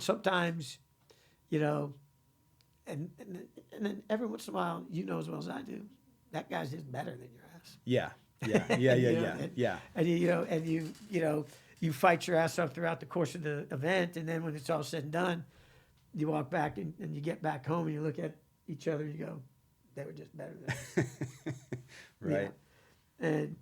Sometimes, you know, and then every once in a while, you know as well as I do, that guy's just better than your ass. Yeah. Yeah. Yeah. Yeah. You know, Yeah. Yeah. and you fight your ass off throughout the course of the event, and then when it's all said and done, you walk back and you get back home and you look at each other and you go, they were just better than us. Right. And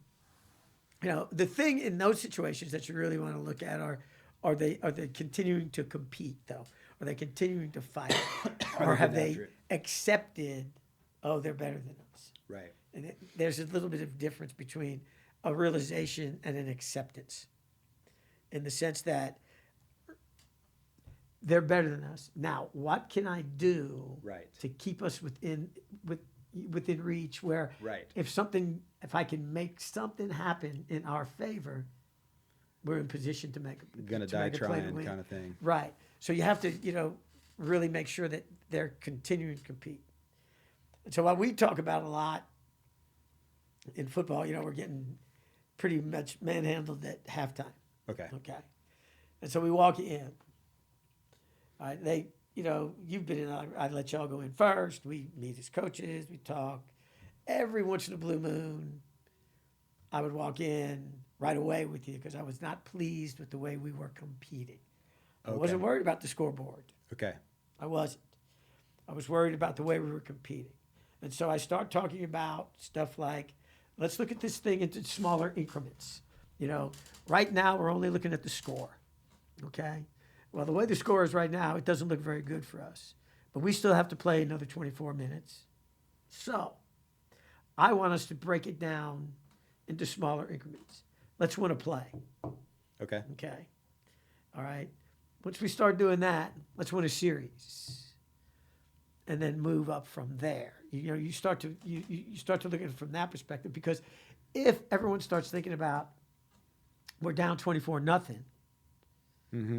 the thing in those situations that you really want to look at are they continuing to compete though? Are they continuing to fight, or they have getting they after it? accepted? Oh, they're better than us. Right. And there's a little bit of difference between a realization and an acceptance, in the sense that they're better than us. Now, what can I do Right. to keep us within reach? Where Right. if I can make something happen in our favor, we're in position to make Gonna to die make a play to trying win. kind of thing. Right. So you have to really make sure that they're continuing to compete. And so what we talk about a lot in football, we're getting pretty much manhandled at halftime. Okay. Okay. And so we walk in. All right, you've been in. I let y'all go in first. We meet as coaches. We talk. Every once in a blue moon, I would walk in right away with you because I was not pleased with the way we were competing. I wasn't worried about the scoreboard. Okay. I wasn't. I was worried about the way we were competing. And so I start talking about stuff like, let's look at this thing into smaller increments. Right now we're only looking at the score. Okay? Well, the way the score is right now, it doesn't look very good for us. But we still have to play another 24 minutes. So I want us to break it down into smaller increments. Let's win a play. Okay. Okay? All right? Once we start doing that, let's win a series. And then move up from there. You start to look at it from that perspective, because if everyone starts thinking about we're down 24-0,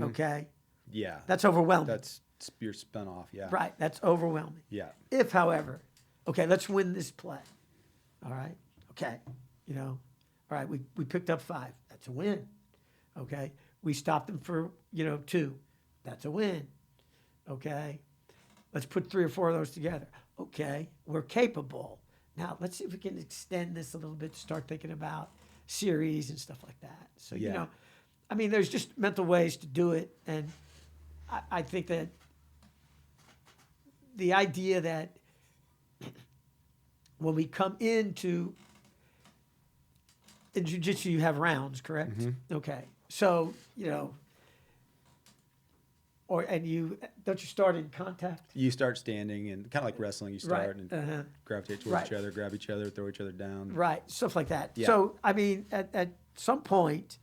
okay, Yeah. that's overwhelming. That's you're spun off. Yeah. Right, that's overwhelming. Yeah. If, however, okay, let's win this play. All right, okay, all right, we picked up 5. That's a win. Okay, we stopped them for 2. That's a win. Okay. Let's put 3 or 4 of those together. Okay, we're capable. Now, let's see if we can extend this a little bit to start thinking about series and stuff like that. So, Yeah. there's just mental ways to do it. And I think that the idea that when we come in jiu-jitsu, you have rounds, correct? Okay. So, you start in contact? You start standing and kind of like wrestling. You start Right. and gravitate towards each other, grab each other, throw each other down. Right, stuff like that. Yeah. So, at some point,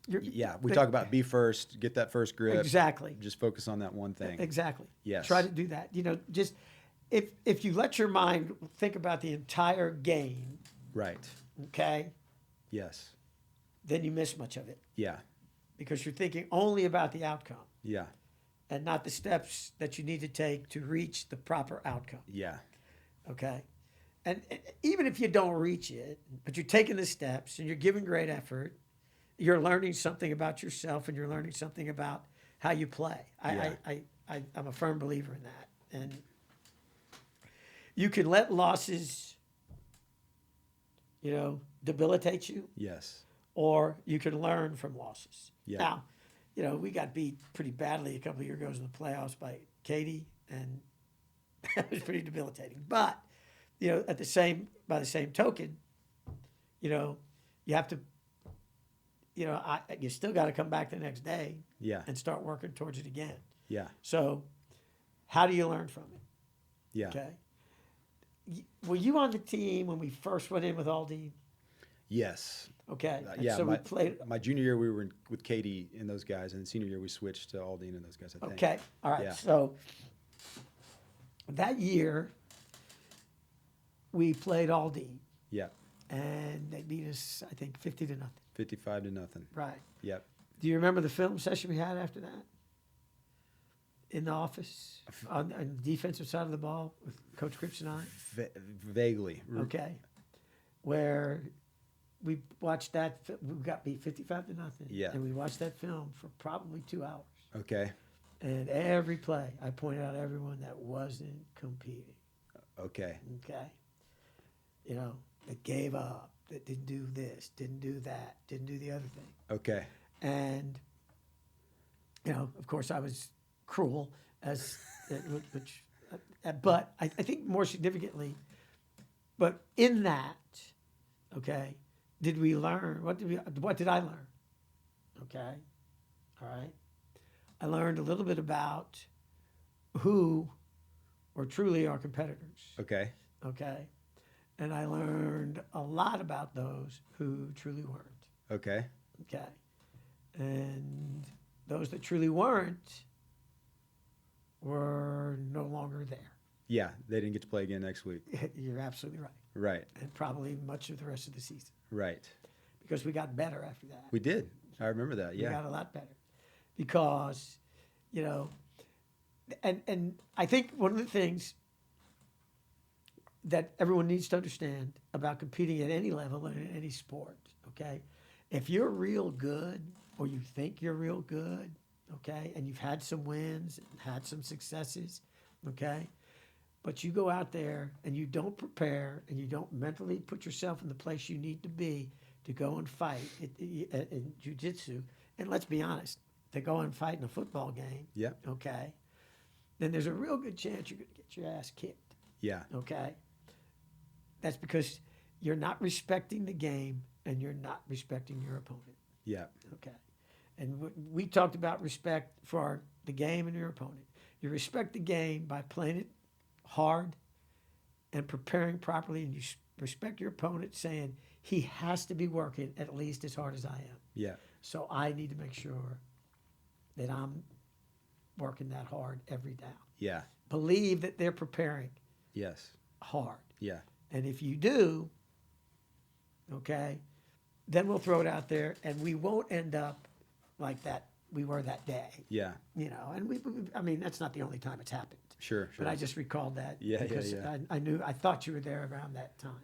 We talk about be first, get that first grip. Exactly. Just focus on that one thing. Exactly. Yes. Try to do that. Just if you let your mind think about the entire game, Right. okay, Yes. then you miss much of it Yeah. because you're thinking only about the outcome Yeah. and not the steps that you need to take to reach the proper outcome. Yeah. Okay. And even if you don't reach it, but you're taking the steps and you're giving great effort, you're learning something about yourself and you're learning something about how you play. Yeah. I'm a firm believer in that. And you can let losses, debilitate you, Yes. or you can learn from losses. Yeah. Now, we got beat pretty badly a couple of years ago in the playoffs by Katie, and that was pretty debilitating. But, by the same token, you have to, you still got to come back the next day Yeah. and start working towards it again. Yeah. So, how do you learn from it? Yeah. Okay. Were you on the team when we first went in with Aldine? Yes. Okay. And Yeah. so my, we played. my junior year, we were with Katie and those guys, and senior year we switched to Aldine and those guys. I think. Okay. All right. Yeah. So that year we played Aldine, Yeah. and they beat us, I think, 50-0. 55-0. Right. Yep. Do you remember the film session we had after that? In the office on the defensive side of the ball with Coach Cripps and I. Vaguely. Okay. Where we watched we got beat 55-0. Yeah. And we watched that film for probably 2 hours. Okay. And every play, I pointed out everyone that wasn't competing. Okay. Okay. You know, that gave up, that didn't do this, didn't do that, didn't do the other thing. Okay. And, you know, of course, I was cruel, which, but I think more significantly, but in that, okay, did we learn? What did I learn? Okay, all right. I learned a little bit about who were truly our competitors. Okay. Okay, and I learned a lot about those who truly weren't. Okay. Okay, and those that truly weren't were no longer there. Yeah, they didn't get to play again next week. You're absolutely right. Right. And probably much of the rest of the season. Right. Because we got better after that. We did. I remember that. We Yeah. got a lot better. Because, you know, and I think one of the things that everyone needs to understand about competing at any level and in any sport, okay? If you're real good or you think you're real good, okay, and you've had some wins and had some successes, okay, but you go out there and you don't prepare and you don't mentally put yourself in the place you need to be to go and fight in jiu-jitsu, and let's be honest, to go and fight in a football game, Yeah. okay, then there's a real good chance you're going to get your ass kicked, Yeah. okay? That's because you're not respecting the game and you're not respecting your opponent, Yeah. okay? And we talked about respect for the game and your opponent. You respect the game by playing it hard and preparing properly, and you respect your opponent saying he has to be working at least as hard as I am. Yeah. So I need to make sure that I'm working that hard every down. Yeah. Believe that they're preparing Yes. hard. Yeah. And if you do, okay, then we'll throw it out there and we won't end up like that we were that day. Yeah. You know, and I mean, that's not the only time it's happened. Sure. Sure. But I just recalled that Yeah, yeah, because yeah. I thought you were there around that time.